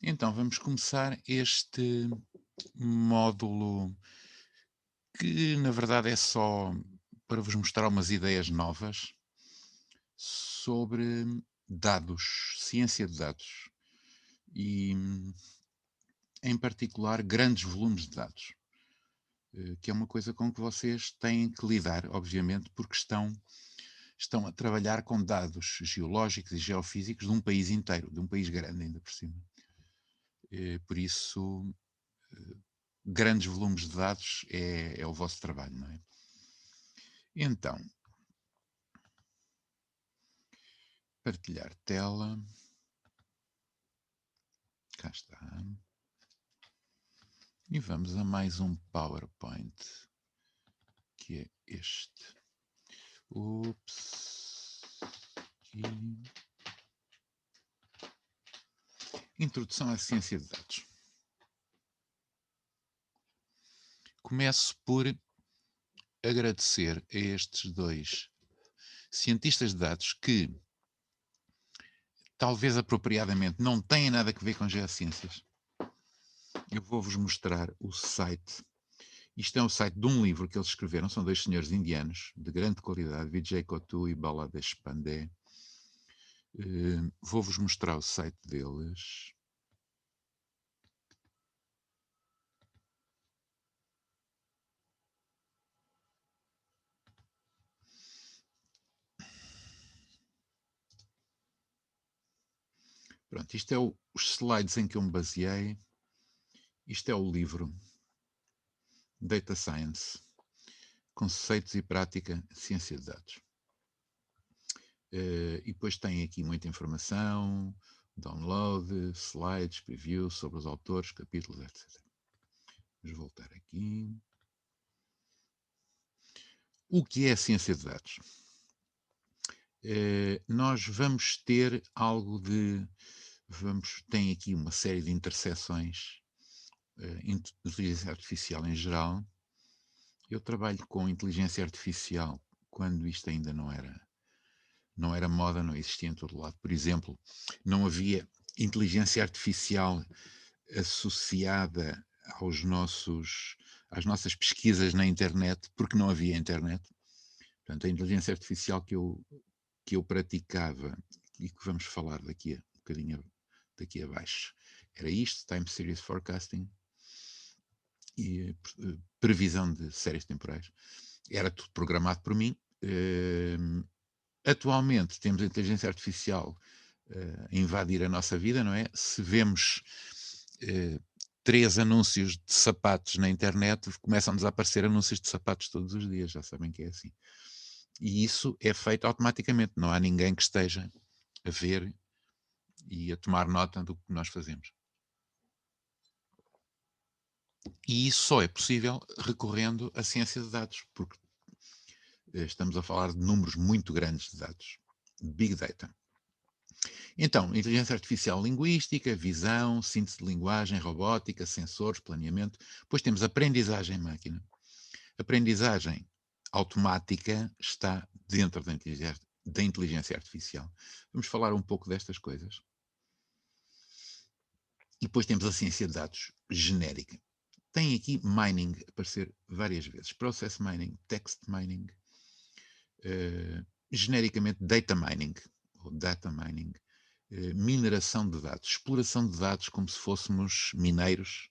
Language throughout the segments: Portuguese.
Então, vamos começar este módulo que, na verdade, é só para vos mostrar umas ideias novas sobre dados, ciência de dados e, em particular, grandes volumes de dados, que é uma coisa com que vocês têm que lidar, obviamente, porque estão a trabalhar com dados geológicos e geofísicos de um país inteiro, de um país grande ainda por cima. Por isso, grandes volumes de dados é o vosso trabalho, não é? Então, partilhar tela. Cá está. E vamos a mais um PowerPoint, que é este. Ups. Aqui. Introdução à ciência de dados. Começo por agradecer a estes dois cientistas de dados que, talvez apropriadamente, não têm nada a ver com geociências. Eu vou-vos mostrar o site. Isto é o site de um livro que eles escreveram, são dois senhores indianos, de grande qualidade, Vijay Kotu e Bala Deshpande. Vou-vos mostrar o site deles. Pronto, isto é os slides em que eu me baseei. Isto é o livro Data Science, Conceitos e Prática, Ciência de Dados. E depois tem aqui muita informação, download, slides, preview sobre os autores, capítulos, etc. Vamos voltar aqui. O que é a ciência de dados? Nós vamos ter algo de... tem aqui uma série de interseções, inteligência artificial em geral. Eu trabalho com inteligência artificial quando isto ainda não era moda, não existia em todo lado. Por exemplo, não havia inteligência artificial associada às nossas pesquisas na internet, porque não havia internet. Portanto, a inteligência artificial que eu praticava e que vamos falar daqui a um bocadinho daqui abaixo era isto, Time Series Forecasting e previsão de séries temporais. Era tudo programado por mim. Atualmente temos a inteligência artificial a invadir a nossa vida, não é? Se vemos 3 anúncios de sapatos na internet, começam-nos a aparecer anúncios de sapatos todos os dias, já sabem que é assim. E isso é feito automaticamente, não há ninguém que esteja a ver e a tomar nota do que nós fazemos. E isso só é possível recorrendo à ciência de dados, porque estamos a falar de números muito grandes de dados. Big Data. Então, inteligência artificial linguística, visão, síntese de linguagem, robótica, sensores, planeamento. Depois temos aprendizagem máquina. Aprendizagem automática está dentro da inteligência artificial. Vamos falar um pouco destas coisas. E depois temos a ciência de dados genérica. Tem aqui mining a aparecer várias vezes. Process mining, text mining, genericamente data mining, ou data mining, mineração de dados, exploração de dados como se fôssemos mineiros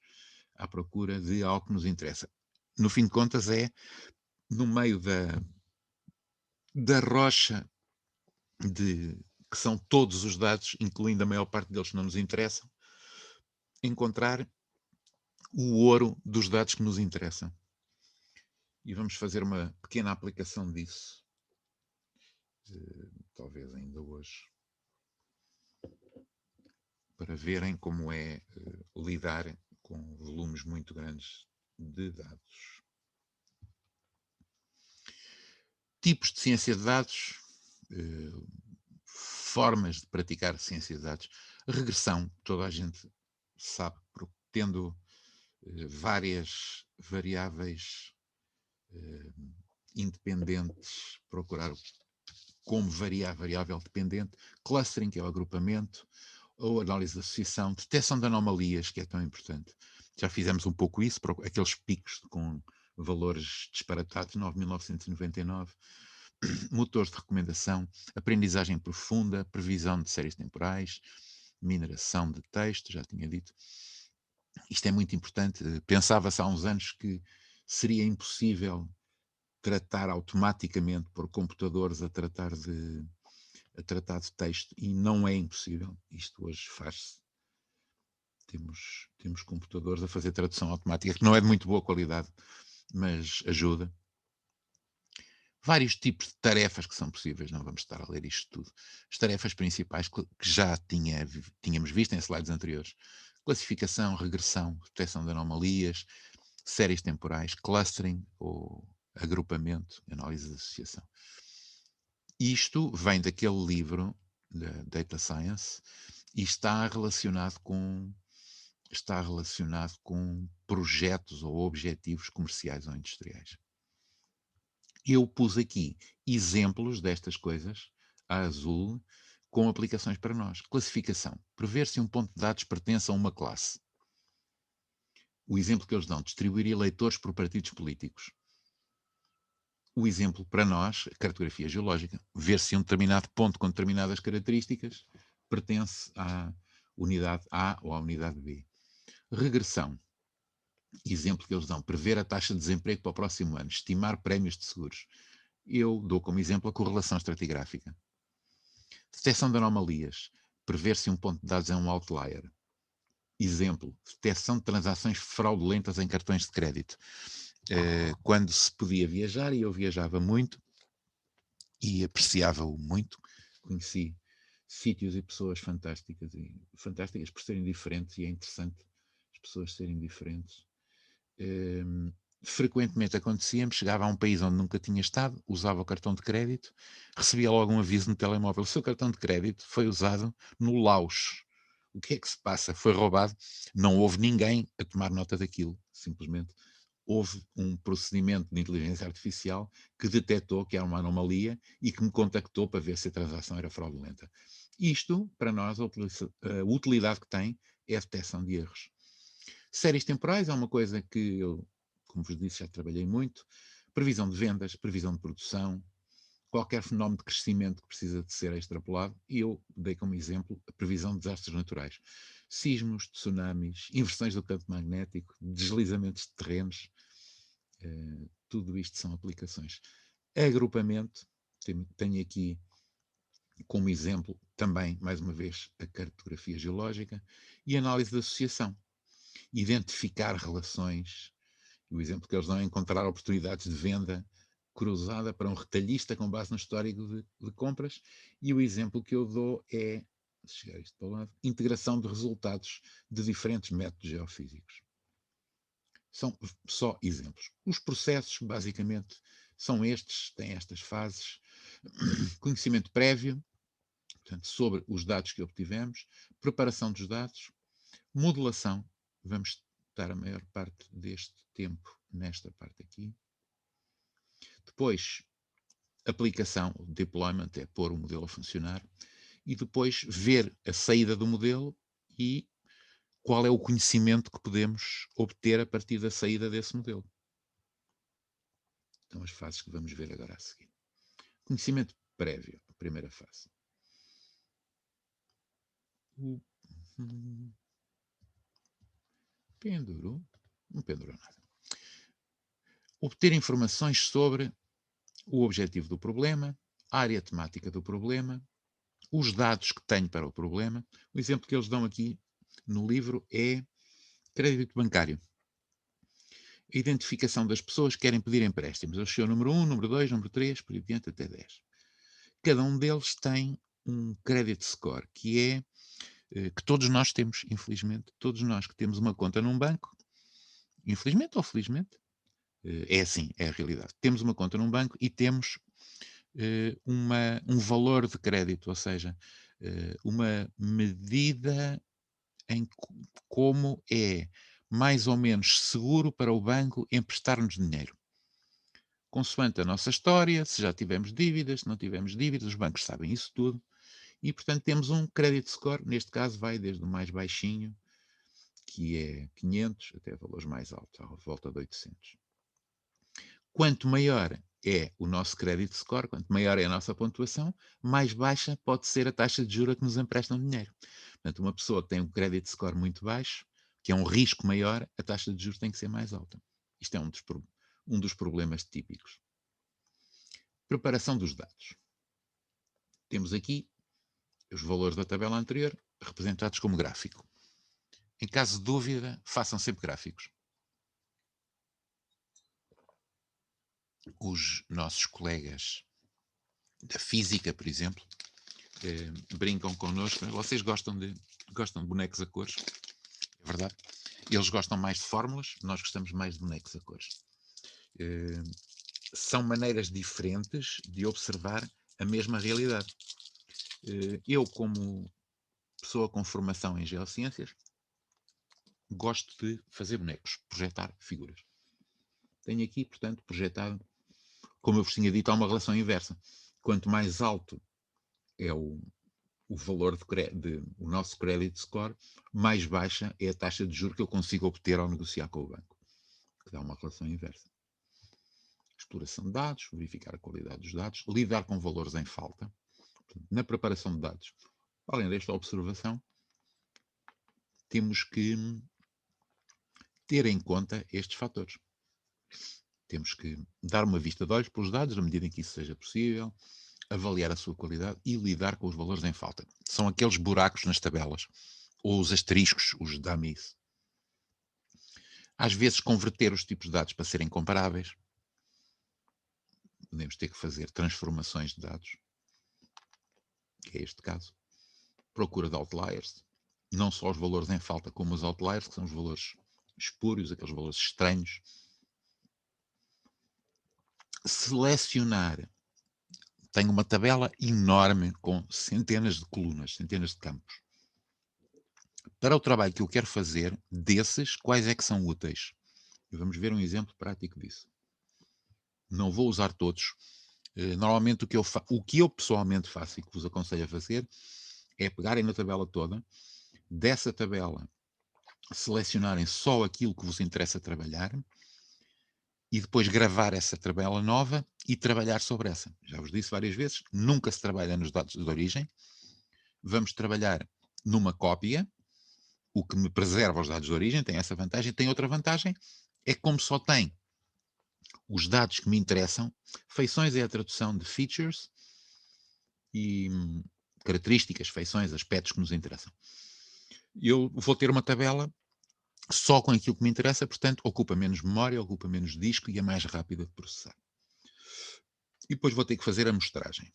à procura de algo que nos interessa. No fim de contas é, no meio da rocha que são todos os dados, incluindo a maior parte deles que não nos interessam, encontrar o ouro dos dados que nos interessam. E vamos fazer uma pequena aplicação disso, talvez ainda hoje, para verem como é lidar com volumes muito grandes de dados. Tipos de ciência de dados, formas de praticar ciência de dados. Regressão, toda a gente sabe, tendo várias variáveis independentes, procurar como variar a variável dependente. Clustering, que é o agrupamento. ou análise de associação, detecção de anomalias, que é tão importante. Já fizemos um pouco isso, para aqueles picos com valores disparatados, 9.999, motores de recomendação, aprendizagem profunda, previsão de séries temporais, mineração de texto, já tinha dito. Isto é muito importante. Pensava-se há uns anos que seria impossível tratar automaticamente por computadores a tratar de texto, e não é impossível. Isto hoje faz-se. Temos computadores a fazer tradução automática, que não é de muito boa qualidade, mas ajuda. Vários tipos de tarefas que são possíveis, não vamos estar a ler isto tudo. As tarefas principais que já tínhamos visto em slides anteriores: classificação, regressão, detecção de anomalias, séries temporais, clustering ou agrupamento, análise de associação. Isto vem daquele livro, da Data Science, e está relacionado com projetos ou objetivos comerciais ou industriais. Eu pus aqui exemplos destas coisas, a azul, com aplicações para nós. Classificação. Prever se um ponto de dados pertence a uma classe. O exemplo que eles dão: distribuir eleitores por partidos políticos. O exemplo para nós, cartografia geológica. Ver se um determinado ponto com determinadas características pertence à unidade A ou à unidade B. Regressão. Exemplo que eles dão: prever a taxa de desemprego para o próximo ano, estimar prémios de seguros. Eu dou como exemplo a correlação estratigráfica. Detecção de anomalias. Prever se um ponto de dados é um outlier. Exemplo: detecção de transações fraudulentas em cartões de crédito. Quando se podia viajar, e eu viajava muito e apreciava-o muito, conheci sítios e pessoas fantásticas por serem diferentes, e é interessante as pessoas serem diferentes. Frequentemente acontecia-me, chegava a um país onde nunca tinha estado, usava o cartão de crédito, recebia logo um aviso no telemóvel: o seu cartão de crédito foi usado no Laos. O que é que se passa? Foi roubado? Não houve ninguém a tomar nota daquilo, simplesmente houve um procedimento de inteligência artificial que detectou que era uma anomalia e que me contactou para ver se a transação era fraudulenta. Isto, para nós, a utilidade que tem é a detecção de erros. Séries temporais é uma coisa que eu, como vos disse, já trabalhei muito. Previsão de vendas, previsão de produção, qualquer fenómeno de crescimento que precisa de ser extrapolado. E eu dei como exemplo a previsão de desastres naturais. Sismos, tsunamis, inversões do campo magnético, deslizamentos de terrenos, tudo isto são aplicações. Agrupamento, tenho aqui como exemplo também, mais uma vez, a cartografia geológica e análise de associação. Identificar relações. O exemplo que eles dão é encontrar oportunidades de venda cruzada para um retalhista com base no histórico de compras. E o exemplo que eu dou é, se chegar isto para o lado, integração de resultados de diferentes métodos geofísicos. São só exemplos. Os processos, basicamente, são estes, têm estas fases: conhecimento prévio, portanto, sobre os dados que obtivemos, preparação dos dados, modelação. Vamos estar a maior parte deste tempo nesta parte aqui. Depois, aplicação, deployment, é pôr o modelo a funcionar. E depois ver a saída do modelo e qual é o conhecimento que podemos obter a partir da saída desse modelo. Então, as fases que vamos ver agora a seguir. Conhecimento prévio, a primeira fase. Pendurou? Não pendurou nada. Obter informações sobre o objetivo do problema, a área temática do problema, os dados que tenho para o problema. O exemplo que eles dão aqui no livro é crédito bancário. A identificação das pessoas que querem pedir empréstimos. Eu sei o número 1, número 2, número 3, por aí adiante até 10. Cada um deles tem um credit score, que é que todos nós temos, infelizmente, todos nós que temos uma conta num banco, infelizmente ou felizmente, é assim, é a realidade. Temos uma conta num banco e temos um valor de crédito, ou seja, uma medida em como é mais ou menos seguro para o banco emprestar-nos dinheiro. Consoante a nossa história, se já tivemos dívidas, se não tivemos dívidas, os bancos sabem isso tudo E, portanto, temos um credit score, neste caso vai desde o mais baixinho, que é 500, até valores mais altos, à volta de 800. Quanto maior é o nosso credit score, quanto maior é a nossa pontuação, mais baixa pode ser a taxa de juros que nos emprestam dinheiro. Portanto, uma pessoa que tem um credit score muito baixo, que é um risco maior, a taxa de juros tem que ser mais alta. Isto é um dos problemas típicos. Preparação dos dados. Temos aqui os valores da tabela anterior representados como gráfico. Em caso de dúvida, façam sempre gráficos. Os nossos colegas da física, por exemplo, brincam connosco. Vocês gostam de bonecos a cores, é verdade? Eles gostam mais de fórmulas, nós gostamos mais de bonecos a cores. São maneiras diferentes de observar a mesma realidade. Eu, como pessoa com formação em geociências, gosto de fazer bonecos, projetar figuras. Tenho aqui, portanto, projetado, como eu vos tinha dito, há uma relação inversa. Quanto mais alto é o valor o nosso credit score, mais baixa é a taxa de juros que eu consigo obter ao negociar com o banco, que dá uma relação inversa. Exploração de dados, verificar a qualidade dos dados, lidar com valores em falta. Portanto, na preparação de dados, além desta observação, temos que ter em conta estes fatores. Temos que dar uma vista de olhos pelos dados, na medida em que isso seja possível, avaliar a sua qualidade e lidar com os valores em falta. São aqueles buracos nas tabelas, ou os asteriscos, os dummies. Às vezes, converter os tipos de dados para serem comparáveis. Podemos ter que fazer transformações de dados, que é este caso. Procura de outliers, não só os valores em falta, como os outliers, que são os valores espúrios, aqueles valores estranhos. Selecionar. Tenho uma tabela enorme com centenas de colunas, centenas de campos. Para o trabalho que eu quero fazer, desses, quais é que são úteis? E vamos ver um exemplo prático disso. Não vou usar todos. Normalmente o que eu pessoalmente faço e que vos aconselho a fazer é pegarem na tabela toda, dessa tabela selecionarem só aquilo que vos interessa trabalhar e depois gravar essa tabela nova e trabalhar sobre essa. Já vos disse várias vezes, nunca se trabalha nos dados de origem. Vamos trabalhar numa cópia, o que me preserva os dados de origem, tem essa vantagem. Tem outra vantagem, é que como só tem os dados que me interessam, feições é a tradução de features e características, feições, aspectos que nos interessam. Eu vou ter uma tabela só com aquilo que me interessa, portanto, ocupa menos memória, ocupa menos disco e é mais rápida de processar. E depois vou ter que fazer a amostragem.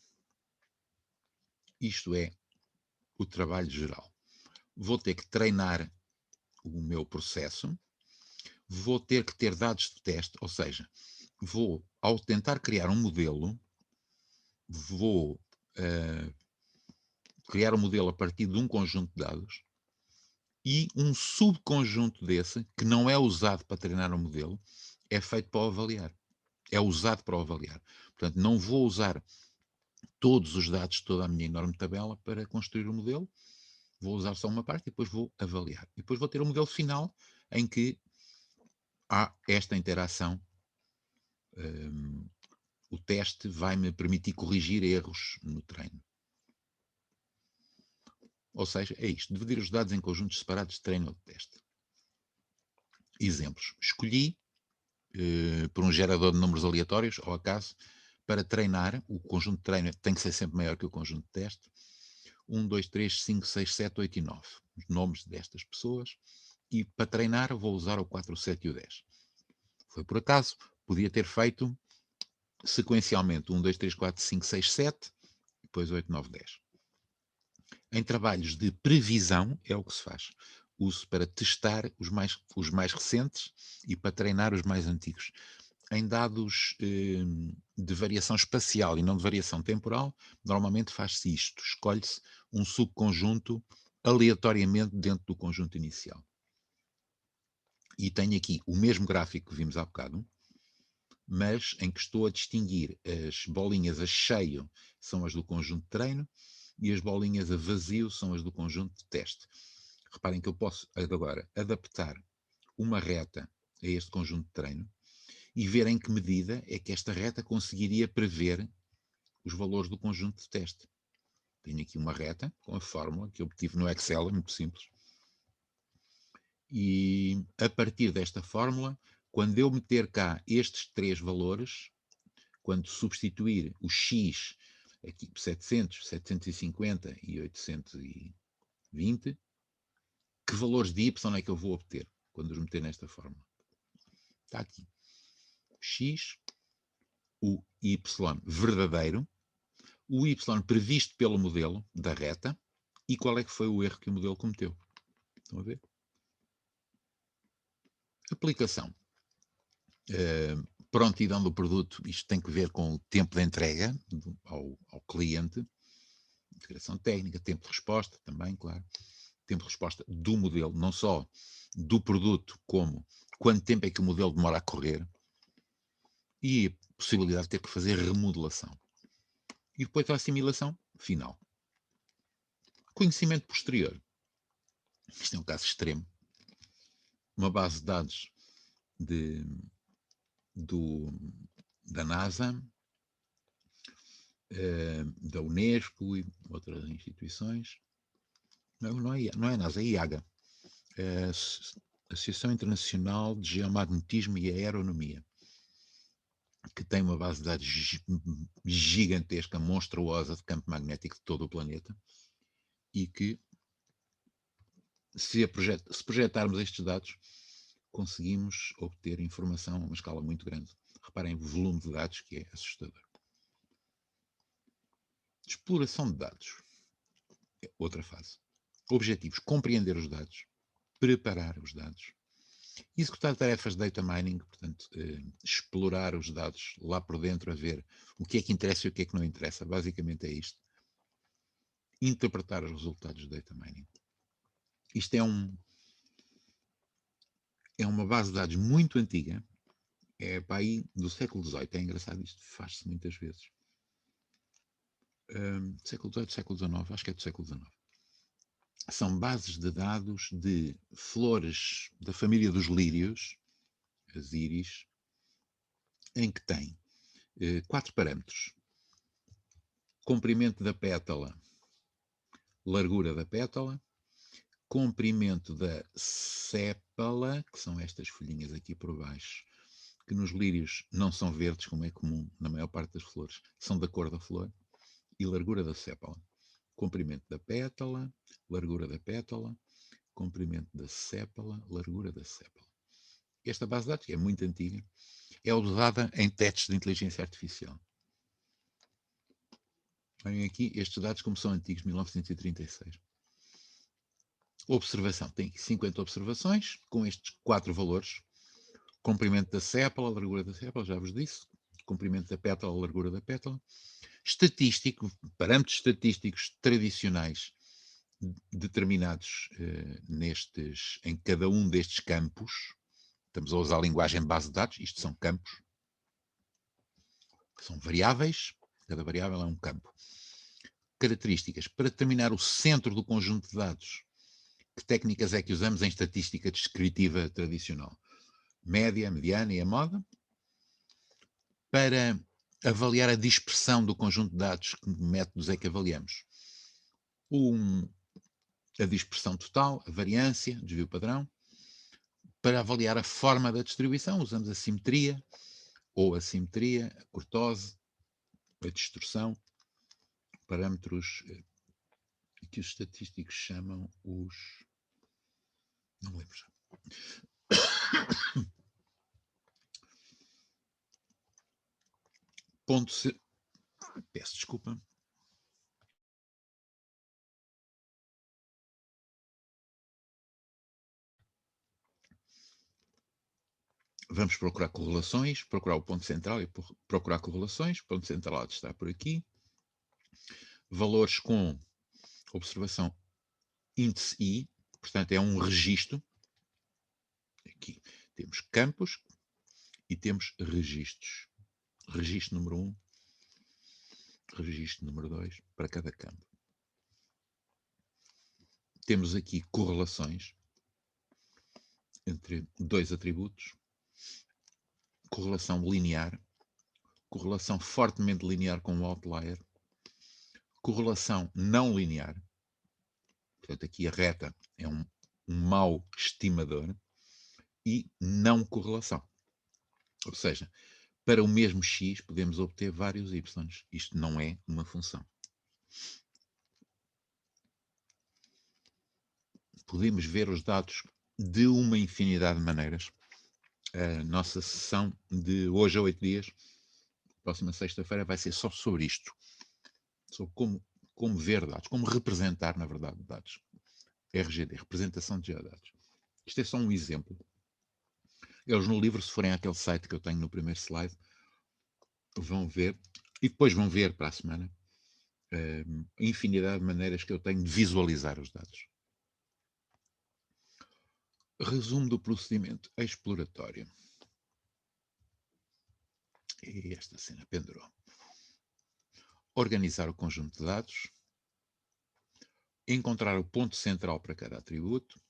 Isto é o trabalho geral. Vou ter que treinar o meu processo, vou ter que ter dados de teste, ou seja, ao tentar criar um modelo, vou criar um modelo a partir de um conjunto de dados e um subconjunto desse, que não é usado para treinar o modelo, é feito para o avaliar. É usado para o avaliar. Portanto, não vou usar todos os dados de toda a minha enorme tabela para construir o modelo, vou usar só uma parte e depois vou avaliar. E depois vou ter um modelo final em que há esta interação. O teste vai-me permitir corrigir erros no treino. Ou seja, é isto, dividir os dados em conjuntos separados de treino ou de teste. Exemplos. Escolhi por um gerador de números aleatórios, ao acaso, para treinar. O conjunto de treino tem que ser sempre maior que o conjunto de teste. 1, 2, 3, 5, 6, 7, 8 e 9. Os nomes destas pessoas. E para treinar vou usar o 4, o 7 e o 10. Foi por acaso. Podia ter feito sequencialmente 1, 2, 3, 4, 5, 6, 7, depois 8, 9, 10. Em trabalhos de previsão é o que se faz. Uso para testar os mais recentes e para treinar os mais antigos. Em dados de variação espacial e não de variação temporal, normalmente faz-se isto. Escolhe-se um subconjunto aleatoriamente dentro do conjunto inicial. E tenho aqui o mesmo gráfico que vimos há bocado, mas em que estou a distinguir as bolinhas a cheio são as do conjunto de treino e as bolinhas a vazio são as do conjunto de teste. Reparem que eu posso agora adaptar uma reta a este conjunto de treino e ver em que medida é que esta reta conseguiria prever os valores do conjunto de teste. Tenho aqui uma reta com a fórmula que eu obtive no Excel, é muito simples. E a partir desta fórmula, quando eu meter cá estes três valores, quando substituir o x aqui 700, 750 e 820, que valores de y é que eu vou obter quando os meter nesta fórmula? Está aqui. X, o y verdadeiro, o y previsto pelo modelo da reta e qual é que foi o erro que o modelo cometeu. Estão a ver? Aplicação. Prontidão do produto, isto tem que ver com o tempo de entrega ao cliente, integração técnica, tempo de resposta também, claro, tempo de resposta do modelo, não só do produto, como quanto tempo é que o modelo demora a correr, e a possibilidade de ter que fazer remodelação. E depois a assimilação final. Conhecimento posterior. Isto é um caso extremo. Uma base de dados da NASA, da Unesco e outras instituições. Não é NASA, é IAGA. Associação Internacional de Geomagnetismo e Aeronomia, que tem uma base de dados gigantesca, monstruosa de campo magnético de todo o planeta e que, se projetarmos estes dados, conseguimos obter informação a uma escala muito grande. Reparem o volume de dados que é assustador. Exploração de dados. É outra fase. Objetivos: compreender os dados, preparar os dados, executar tarefas de data mining, portanto, explorar os dados lá por dentro, a ver o que é que interessa e o que é que não interessa. Basicamente é isto. Interpretar os resultados de data mining. Isto é uma base de dados muito antiga, é para aí do século XVIII, é engraçado, isto faz-se muitas vezes. Século XVIII, século XIX, acho que é do século XIX. São bases de dados de flores da família dos lírios, as íris, em que tem 4 parâmetros. Comprimento da pétala, largura da pétala, comprimento da sépala, que são estas folhinhas aqui por baixo, que nos lírios não são verdes, como é comum na maior parte das flores, são da cor da flor, e largura da sépala. Comprimento da pétala, largura da pétala, comprimento da sépala, largura da sépala. Esta base de dados, que é muito antiga, é usada em testes de inteligência artificial. Olhem aqui estes dados como são antigos, 1936. Observação, tem 50 observações com estes 4 valores. Comprimento da sépala, largura da sépala, já vos disse. Comprimento da pétala, largura da pétala. Estatístico, parâmetros estatísticos tradicionais determinados em cada um destes campos. Estamos a usar a linguagem de base de dados, isto são campos. São variáveis, cada variável é um campo. Características, para determinar o centro do conjunto de dados. Que técnicas é que usamos em estatística descritiva tradicional? Média, mediana e a moda. Para avaliar a dispersão do conjunto de dados, que métodos é que avaliamos? A dispersão total, a variância, desvio padrão. Para avaliar a forma da distribuição, usamos a simetria ou assimetria, a cortose, a distorção, parâmetros que os estatísticos chamam os... não me lembro já. Peço desculpa. Vamos procurar correlações, procurar o ponto central e procurar correlações. O ponto central está por aqui. Valores com observação índice I, portanto é um registro. Aqui temos campos e temos registros. Registro número 1, registro número 2 para cada campo. temos aqui correlações entre dois atributos, correlação linear, correlação fortemente linear com o outlier, correlação não linear, portanto aqui a reta é um mau estimador, e não correlação. Ou seja, para o mesmo x podemos obter vários y. Isto não é uma função. Podemos ver os dados de uma infinidade de maneiras. A nossa sessão de hoje a 8 dias, próxima sexta-feira, vai ser só sobre isto. Sobre como ver dados, como representar, na verdade, dados. RGD, representação de geodados. Isto é só um exemplo. Eles no livro, se forem àquele site que eu tenho no primeiro slide, vão ver, e depois vão ver para a semana, a infinidade de maneiras que eu tenho de visualizar os dados. Resumo do procedimento exploratório. E esta cena pendurou. Organizar o conjunto de dados, encontrar o ponto central para cada atributo,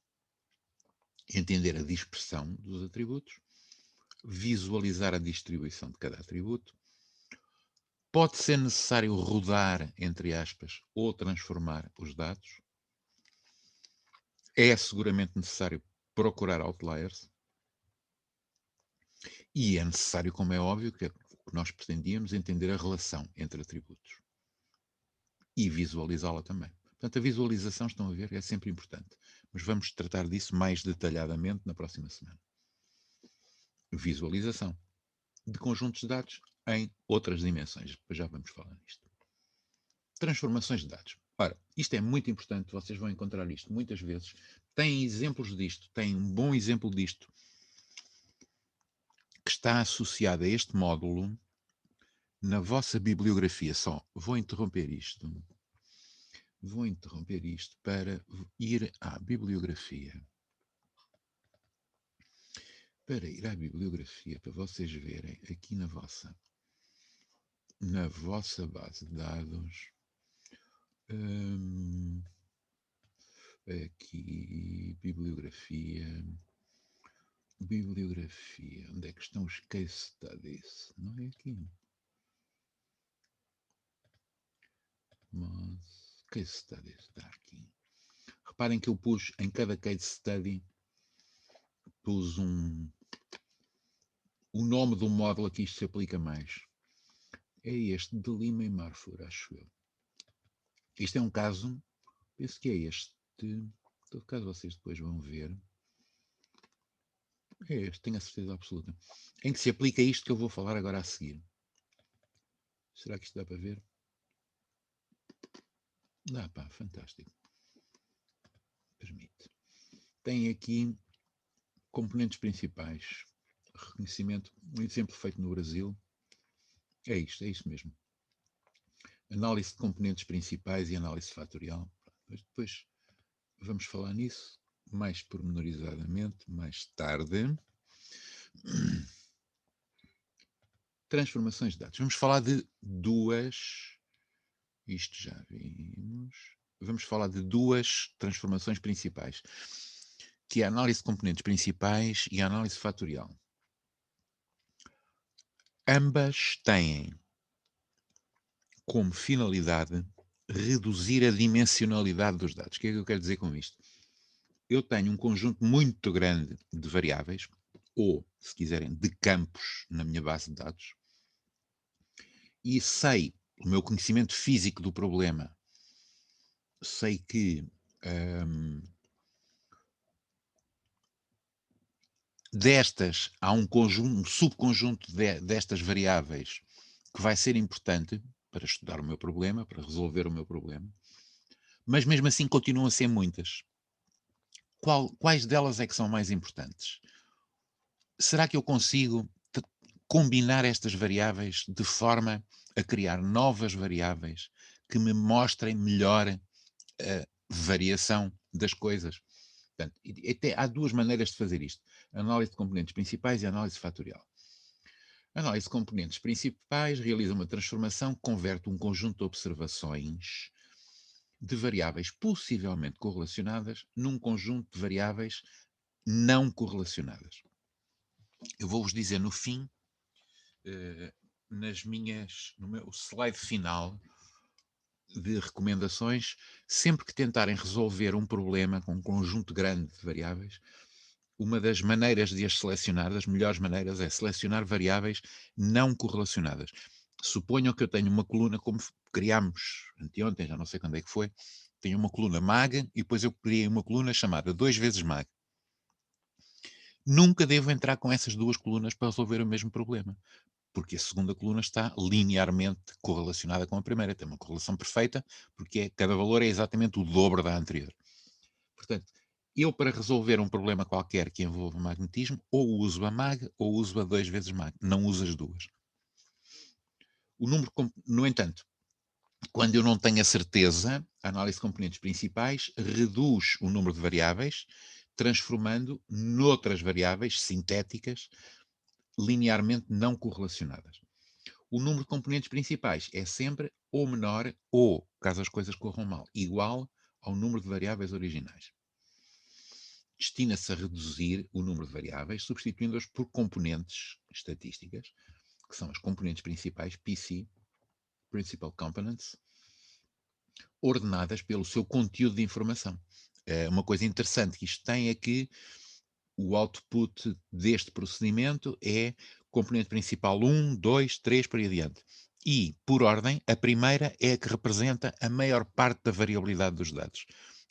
entender a dispersão dos atributos, visualizar a distribuição de cada atributo. Pode ser necessário rodar, entre aspas, ou transformar os dados. É seguramente necessário procurar outliers. E é necessário, como é óbvio, que nós pretendíamos entender a relação entre atributos. E visualizá-la também. Portanto, a visualização, estão a ver, é sempre importante. Mas vamos tratar disso mais detalhadamente na próxima semana. Visualização de conjuntos de dados em outras dimensões. Depois já vamos falar nisto. Transformações de dados. Ora, isto é muito importante, vocês vão encontrar isto muitas vezes. Têm exemplos disto, têm um bom exemplo disto, que está associado a este módulo na vossa bibliografia. Só vou interromper isto. Vou interromper isto para ir à bibliografia. Para ir à bibliografia, para vocês verem aqui na vossa base de dados. Aqui, bibliografia. Onde é que estão os case studies? Não é aqui. Mas, case studies, está aqui. Reparem que eu pus em cada case study, pus o nome do módulo a que isto se aplica mais. É este, de Lima e Marfur, acho eu. Isto é um caso, penso que é este. Em todo caso, vocês depois vão ver. É este, tenho a certeza absoluta. Em que se aplica isto que eu vou falar agora a seguir. Será que isto dá para ver? Dá, pá, fantástico. Permite. Tem aqui componentes principais. Reconhecimento, um exemplo feito no Brasil. É isto, é isso mesmo. Análise de componentes principais e análise fatorial. Mas depois vamos falar nisso mais pormenorizadamente mais tarde. Transformações de dados. Vamos falar de duas. Isto já vimos. Vamos falar de duas transformações principais, que é a análise de componentes principais e a análise fatorial. Ambas têm como finalidade reduzir a dimensionalidade dos dados. O que é que eu quero dizer com isto? Eu tenho um conjunto muito grande de variáveis, ou, se quiserem, de campos na minha base de dados, e sei, o meu conhecimento físico do problema, sei que destas há um subconjunto destas variáveis que vai ser importante para estudar o meu problema, para resolver o meu problema, mas mesmo assim continuam a ser muitas. Quais delas é que são mais importantes? Será que eu consigo combinar estas variáveis de forma a criar novas variáveis que me mostrem melhor a variação das coisas? Portanto, há duas maneiras de fazer isto. A análise de componentes principais e a análise fatorial. A análise de componentes principais realiza uma transformação que converte um conjunto de observações de variáveis possivelmente correlacionadas num conjunto de variáveis não correlacionadas. Eu vou-vos dizer no fim, no meu slide final de recomendações, sempre que tentarem resolver um problema com um conjunto grande de variáveis, uma das maneiras de as selecionar, das melhores maneiras, é selecionar variáveis não correlacionadas. Suponham que eu tenho uma coluna, como criámos anteontem, já não sei quando é que foi, tenho uma coluna mag e depois eu criei uma coluna chamada 2 vezes mag. Nunca devo entrar com essas duas colunas para resolver o mesmo problema, porque a segunda coluna está linearmente correlacionada com a primeira, tem uma correlação perfeita, porque cada valor é exatamente o dobro da anterior. Portanto, eu para resolver um problema qualquer que envolva magnetismo, ou uso a mag ou uso a 2 vezes mag, não uso as duas. No entanto, quando eu não tenho a certeza, a análise de componentes principais reduz o número de variáveis, transformando noutras variáveis sintéticas linearmente não correlacionadas. O número de componentes principais é sempre ou menor ou, caso as coisas corram mal, igual ao número de variáveis originais. Destina-se a reduzir o número de variáveis, substituindo-as por componentes estatísticas, que são as componentes principais, PC, Principal Components, ordenadas pelo seu conteúdo de informação. Uma coisa interessante que isto tem é que o output deste procedimento é componente principal 1, 2, 3, por aí adiante. E, por ordem, a primeira é a que representa a maior parte da variabilidade dos dados.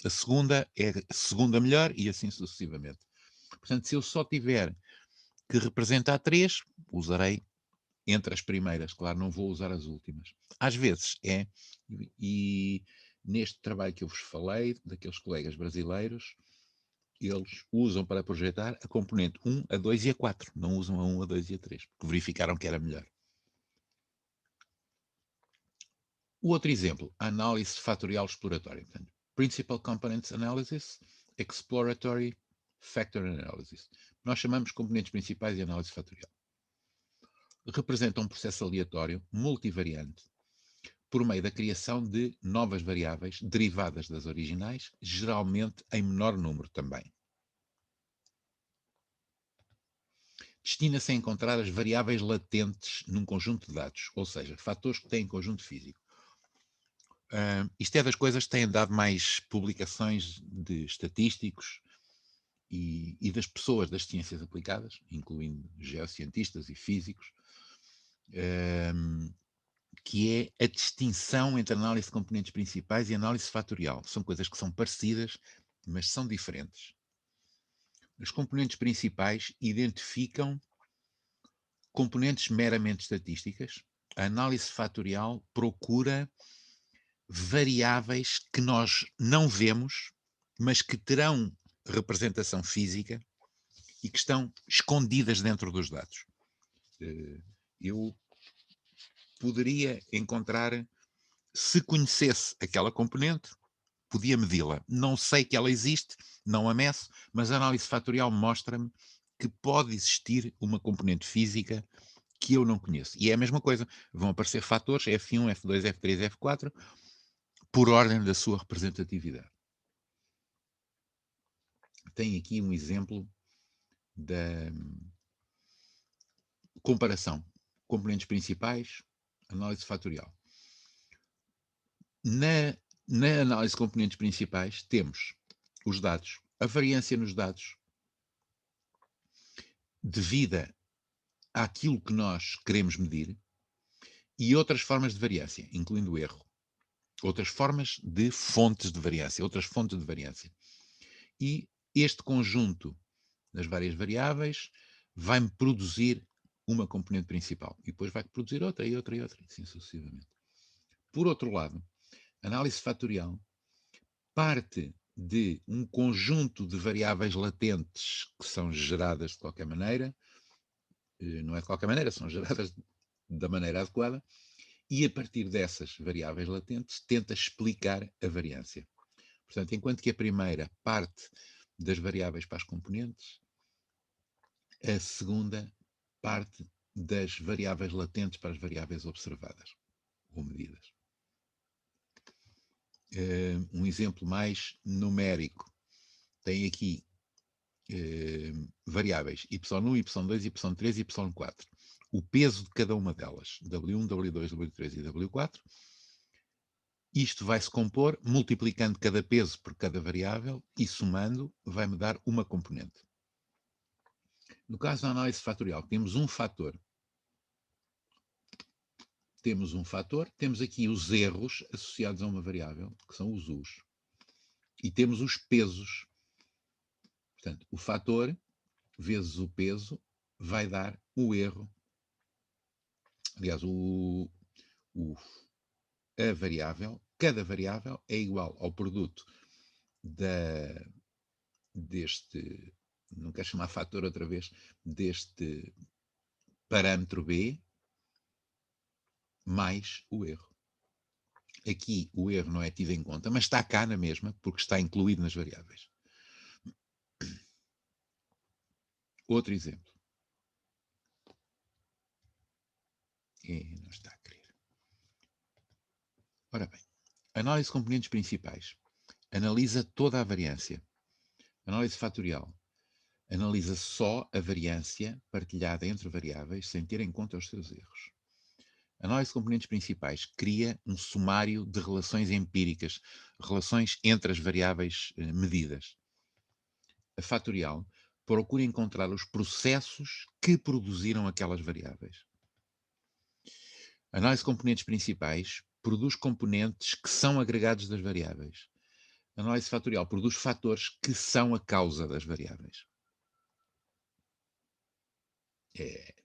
A segunda é a segunda melhor e assim sucessivamente. Portanto, se eu só tiver que representar 3, usarei entre as primeiras, claro, não vou usar as últimas. Às vezes é, e neste trabalho que eu vos falei, daqueles colegas brasileiros, eles usam para projetar a componente 1, a 2 e a 4. Não usam a 1, a 2 e a 3, porque verificaram que era melhor. O outro exemplo, a análise fatorial exploratória. Portanto, Principal Components Analysis, Exploratory Factor Analysis. Nós chamamos componentes principais de análise fatorial. Representa um processo aleatório, multivariante, por meio da criação de novas variáveis derivadas das originais, geralmente em menor número também. Destina-se a encontrar as variáveis latentes num conjunto de dados, ou seja, fatores que têm conjunto físico. Isto é das coisas que têm dado mais publicações de estatísticos e das pessoas das ciências aplicadas, incluindo geocientistas e físicos, que é a distinção entre análise de componentes principais e análise fatorial. São coisas que são parecidas, mas são diferentes. Os componentes principais identificam componentes meramente estatísticas. A análise fatorial procura variáveis que nós não vemos, mas que terão representação física e que estão escondidas dentro dos dados. Eu poderia encontrar, se conhecesse aquela componente, podia medi-la. Não sei que ela existe, não a meço, mas a análise fatorial mostra-me que pode existir uma componente física que eu não conheço. E é a mesma coisa. Vão aparecer fatores F1, F2, F3, F4, por ordem da sua representatividade. Tem aqui um exemplo da comparação. Componentes principais, análise fatorial. Na análise de componentes principais, temos os dados, a variância nos dados, devida àquilo que nós queremos medir, e outras formas de variância, incluindo o erro. Outras formas de fontes de variância, outras fontes de variância. E este conjunto das várias variáveis vai-me produzir uma componente principal. E depois vai produzir outra, e outra, e outra, e assim sucessivamente. Por outro lado, a análise fatorial parte de um conjunto de variáveis latentes que são geradas de qualquer maneira, não é de qualquer maneira, são geradas da maneira adequada, e a partir dessas variáveis latentes tenta explicar a variância. Portanto, enquanto que a primeira parte das variáveis para as componentes, a segunda parte das variáveis latentes para as variáveis observadas ou medidas. Um exemplo mais numérico. Tem aqui variáveis y1, y2, y3 e y4. O peso de cada uma delas, W1, W2, W3 e W4. Isto vai se compor multiplicando cada peso por cada variável e somando vai-me dar uma componente. No caso da análise fatorial, temos um fator. Temos aqui os erros associados a uma variável, que são os U's. E temos os pesos. Portanto, o fator vezes o peso vai dar o erro. Aliás, a variável, cada variável é igual ao produto deste, não quero chamar fator outra vez, deste parâmetro B mais o erro. Aqui o erro não é tido em conta, mas está cá na mesma, porque está incluído nas variáveis. Outro exemplo. Não está a querer. Ora bem, análise de componentes principais. Analisa toda a variância. Análise fatorial. Analisa só a variância partilhada entre variáveis sem ter em conta os seus erros. Análise de componentes principais cria um sumário de relações empíricas, relações entre as variáveis medidas. A fatorial procura encontrar os processos que produziram aquelas variáveis. A análise de componentes principais produz componentes que são agregados das variáveis. A análise fatorial produz fatores que são a causa das variáveis.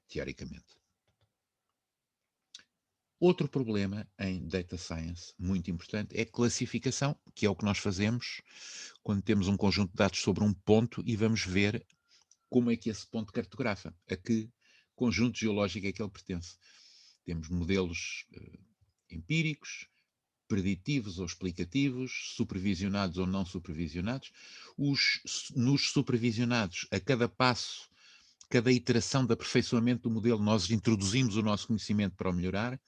Teoricamente. Outro problema em Data Science, muito importante, é classificação, que é o que nós fazemos quando temos um conjunto de dados sobre um ponto e vamos ver como é que esse ponto cartografa, a que conjunto geológico é que ele pertence. Temos modelos empíricos, preditivos ou explicativos, supervisionados ou não supervisionados. Nos supervisionados, a cada passo, cada iteração de aperfeiçoamento do modelo, nós introduzimos o nosso conhecimento para o melhorar.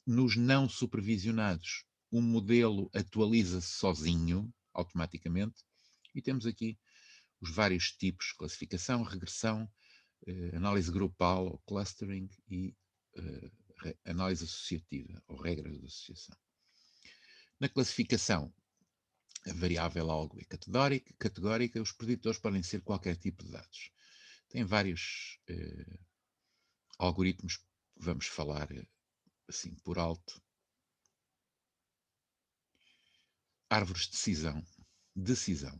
Nos não supervisionados, o modelo atualiza-se sozinho, automaticamente, e temos aqui os vários tipos: classificação, regressão, análise grupal, ou clustering, e análise associativa, ou regras de associação. Na classificação, a variável algo é categórica, os preditores podem ser qualquer tipo de dados. Tem vários algoritmos que vamos falar assim por alto. Árvores de decisão.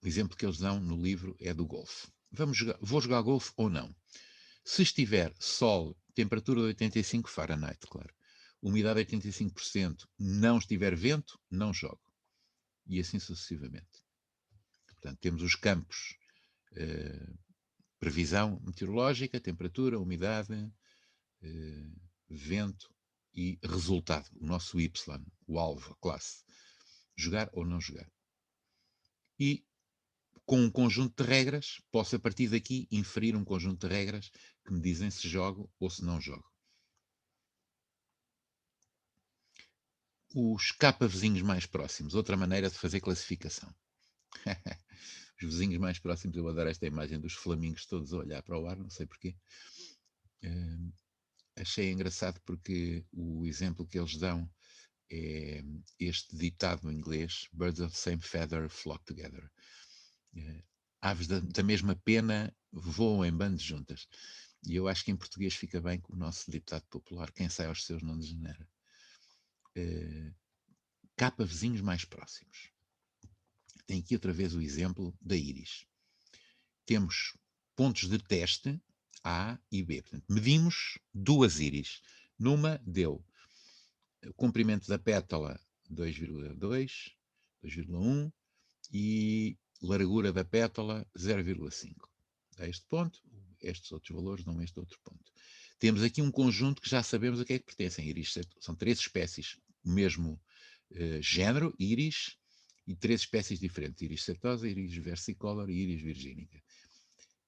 O exemplo que eles dão no livro é do golfe. Vou jogar golfe ou não? Se estiver sol, temperatura de 85 Fahrenheit, claro, umidade de 85%, não estiver vento, não jogo. E assim sucessivamente. Portanto, temos os campos previsão meteorológica, temperatura, umidade, vento e resultado, o nosso Y, o alvo, a classe. Jogar ou não jogar. E com um conjunto de regras, posso a partir daqui inferir um conjunto de regras que me dizem se jogo ou se não jogo. Os vizinhos mais próximos, outra maneira de fazer classificação. Os vizinhos mais próximos, eu adoro esta imagem dos flamingos todos a olhar para o ar, não sei porquê. Achei engraçado porque o exemplo que eles dão é este ditado em inglês: Birds of the same feather flock together. Aves da mesma pena voam em bandos juntas. E eu acho que em português fica bem com o nosso ditado popular: quem sai aos seus não degenera. Vizinhos mais próximos. Tem aqui outra vez o exemplo da íris. Temos pontos de teste A e B. Portanto, medimos duas íris. Numa deu o comprimento da pétala 2,2, 2,1 e largura da pétala 0,5. A este ponto, estes outros valores dão este outro ponto. Temos aqui um conjunto que já sabemos a que é que pertencem. Íris, são 3 espécies, o mesmo género, íris, e 3 espécies diferentes: íris setosa, íris versicolor e íris virgínica.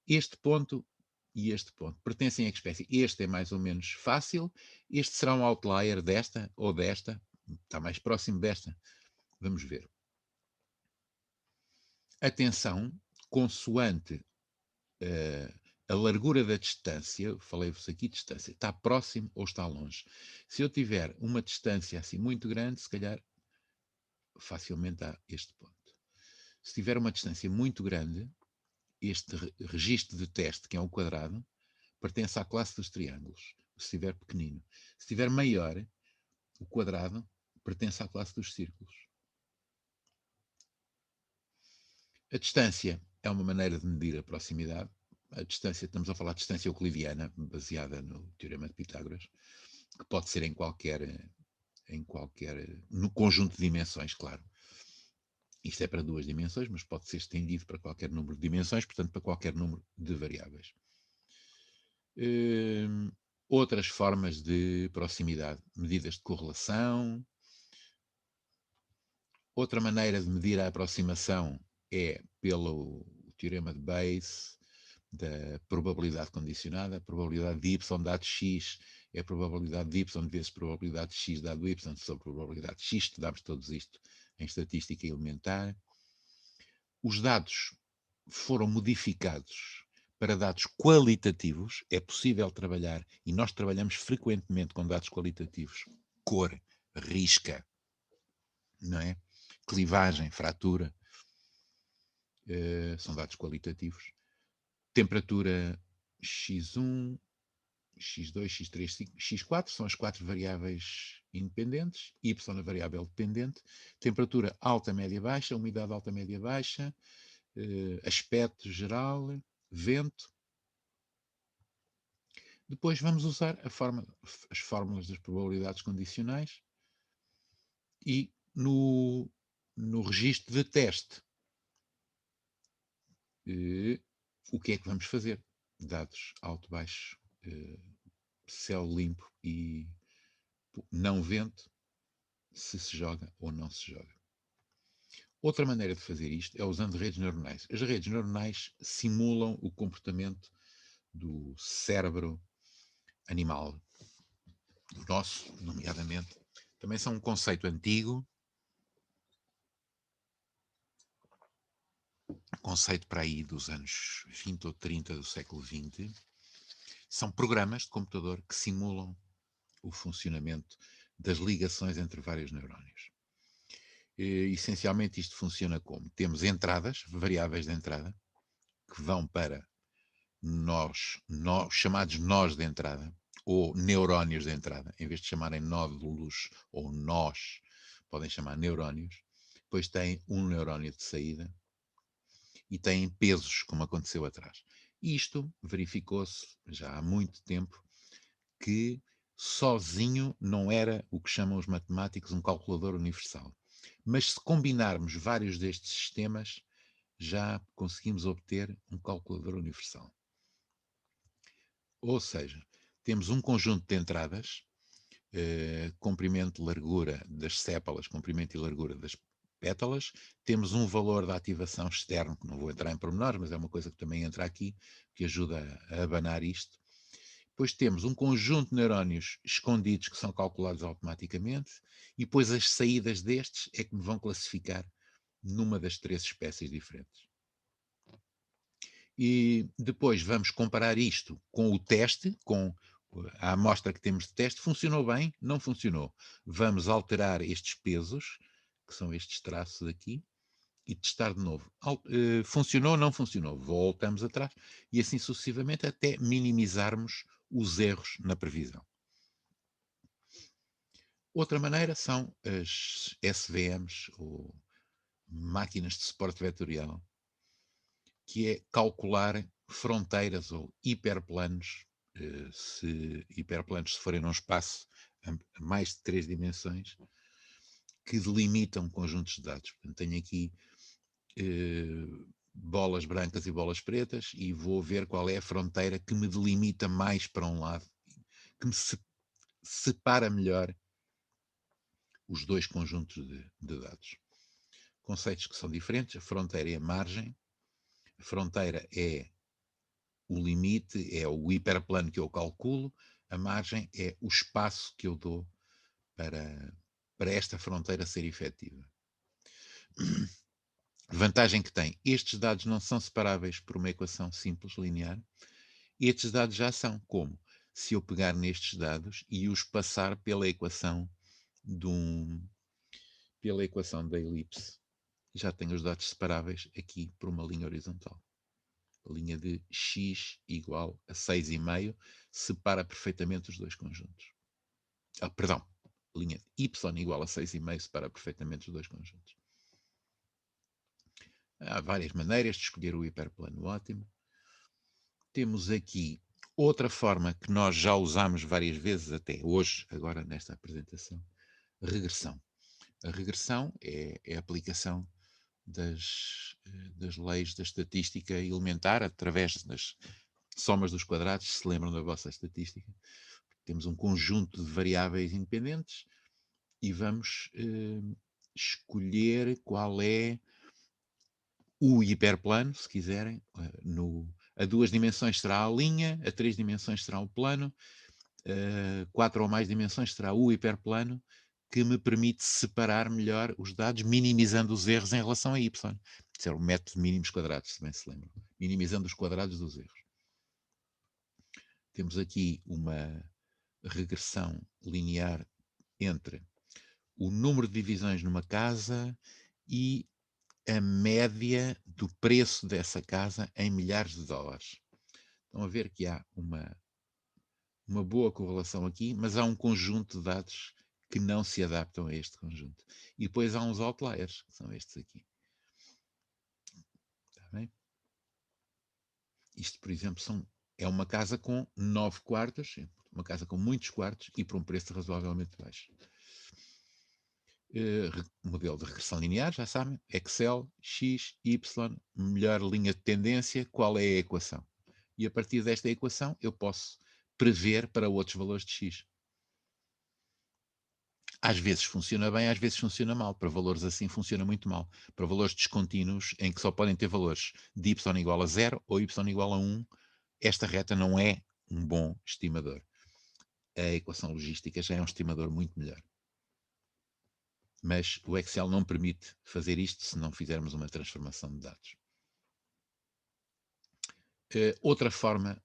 Este ponto e este ponto pertencem a que espécie? Este é mais ou menos fácil, este será um outlier desta ou desta, está mais próximo desta. Vamos ver. Atenção, consoante a largura da distância, falei-vos aqui distância, está próximo ou está longe. Se eu tiver uma distância assim muito grande, se calhar facilmente há este ponto. Se tiver uma distância muito grande, este registro de teste, que é um quadrado, pertence à classe dos triângulos. Se estiver pequenino. Se estiver maior, o quadrado pertence à classe dos círculos. A distância é uma maneira de medir a proximidade. A distância, estamos a falar de distância euclidiana, baseada no teorema de Pitágoras, que pode ser no conjunto de dimensões, claro. Isto é para duas dimensões, mas pode ser estendido para qualquer número de dimensões, portanto, para qualquer número de variáveis. Outras formas de proximidade, medidas de correlação. Outra maneira de medir a aproximação é pelo teorema de Bayes, da probabilidade condicionada. A probabilidade de y dado x é a probabilidade de y vezes probabilidade de x dado y sobre probabilidade de x. Estudámos todos isto em estatística elementar. Os dados foram modificados para dados qualitativos. É possível trabalhar, e nós trabalhamos frequentemente com dados qualitativos, cor, risca, não é? Clivagem, fratura, são dados qualitativos. Temperatura x1, x2, x3, x4 são as 4 variáveis independentes, y a variável dependente, temperatura alta, média, baixa, umidade alta, média, baixa, aspecto geral, vento. Depois vamos usar as fórmulas das probabilidades condicionais e no registro de teste, o que é que vamos fazer? Dados alto, baixo, céu limpo e não vento, se joga ou não se joga. Outra maneira de fazer isto é usando redes neuronais. As redes neuronais simulam o comportamento do cérebro animal, do nosso, nomeadamente. Também são um conceito antigo, conceito para aí dos anos 20 ou 30 do século XX. São programas de computador que simulam o funcionamento das ligações entre vários neurónios. Essencialmente isto funciona como? Temos entradas, variáveis de entrada, que vão para chamados nós de entrada, ou neurónios de entrada. Em vez de chamarem nódulos ou nós, podem chamar neurónios. Depois tem um neurónio de saída e têm pesos, como aconteceu atrás. Isto verificou-se já há muito tempo que sozinho não era o que chamam os matemáticos um calculador universal. Mas se combinarmos vários destes sistemas, já conseguimos obter um calculador universal. Ou seja, temos um conjunto de entradas, comprimento, largura das sépalas, comprimento e largura das pétalas. Temos um valor da ativação externo, que não vou entrar em pormenores, mas é uma coisa que também entra aqui, que ajuda a abanar isto. Depois temos um conjunto de neurónios escondidos que são calculados automaticamente, e depois as saídas destes é que me vão classificar numa das 3 espécies diferentes. E depois vamos comparar isto com o teste, com a amostra que temos de teste. Funcionou bem? Não funcionou. Vamos alterar estes pesos, que são estes traços aqui, e testar de novo. Funcionou? Não funcionou. Voltamos atrás e assim sucessivamente até minimizarmos os erros na previsão. Outra maneira são as SVMs, ou máquinas de suporte vetorial, que é calcular fronteiras ou hiperplanos, se forem num espaço a mais de 3 dimensões, que delimitam conjuntos de dados. Portanto, tenho aqui bolas brancas e bolas pretas e vou ver qual é a fronteira que me delimita mais para um lado, que me separa melhor os dois conjuntos de dados. Conceitos que são diferentes. A fronteira é a margem, a fronteira é o limite, é o hiperplano que eu calculo, a margem é o espaço que eu dou para para esta fronteira ser efetiva. Vantagem que tem, estes dados não são separáveis por uma equação simples, linear. Estes dados já são, como? Se eu pegar nestes dados e os passar pela equação pela equação da elipse, já tenho os dados separáveis aqui por uma linha horizontal. A linha de x igual a 6,5 separa perfeitamente os dois conjuntos. Perdão, a linha de y igual a 6,5 separa perfeitamente os dois conjuntos. Há várias maneiras de escolher o hiperplano ótimo. Temos aqui outra forma que nós já usamos várias vezes até hoje, agora nesta apresentação, regressão. A regressão é a aplicação das leis da estatística elementar através das somas dos quadrados, se lembram da vossa estatística. Temos um conjunto de variáveis independentes e vamos escolher qual é o hiperplano, se quiserem. A 2 dimensões será a linha, a 3 dimensões será o plano, 4 ou mais dimensões será o hiperplano, que me permite separar melhor os dados, minimizando os erros em relação a y. Isso é o método de mínimos quadrados, se bem se lembram. Minimizando os quadrados dos erros. Temos aqui uma regressão linear entre o número de divisões numa casa e a média do preço dessa casa em milhares de dólares. Estão a ver que há uma boa correlação aqui, mas há um conjunto de dados que não se adaptam a este conjunto. E depois há uns outliers, que são estes aqui. Está bem? Isto, por exemplo, é uma casa com 9 quartos, uma casa com muitos quartos e por um preço razoavelmente baixo. Modelo de regressão linear, já sabem, Excel, X, Y, melhor linha de tendência, qual é a equação? E a partir desta equação eu posso prever para outros valores de X. Às vezes funciona bem, às vezes funciona mal. Para valores assim funciona muito mal. Para valores descontínuos, em que só podem ter valores de y igual a 0 ou y igual a 1, esta reta não é um bom estimador. A equação logística já é um estimador muito melhor. Mas o Excel não permite fazer isto se não fizermos uma transformação de dados. Outra forma